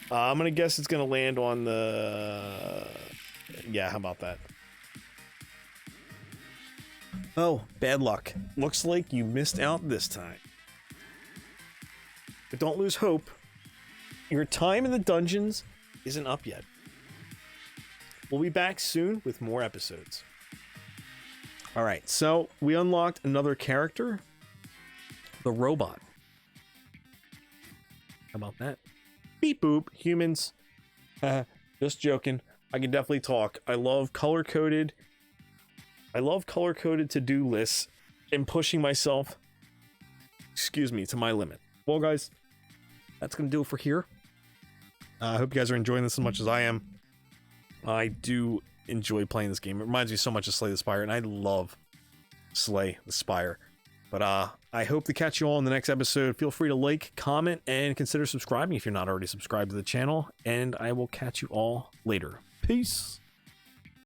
I'm gonna guess it's gonna land on the... Yeah, how about that? Oh, bad luck. Looks like you missed out this time. But don't lose hope. Your time in the dungeons isn't up yet. We'll be back soon with more episodes. Alright, so we unlocked another character. The robot. How about that? Beep boop, humans. Just joking. I can definitely talk. I love color-coded to-do lists and pushing myself, excuse me, to my limit. Well, guys, that's going to do it for here. I hope you guys are enjoying this as much as I am. I do enjoy playing this game. It reminds me so much of Slay the Spire, and I love Slay the Spire. But I hope to catch you all in the next episode. Feel free to like, comment, and consider subscribing if you're not already subscribed to the channel. And I will catch you all later. Peace.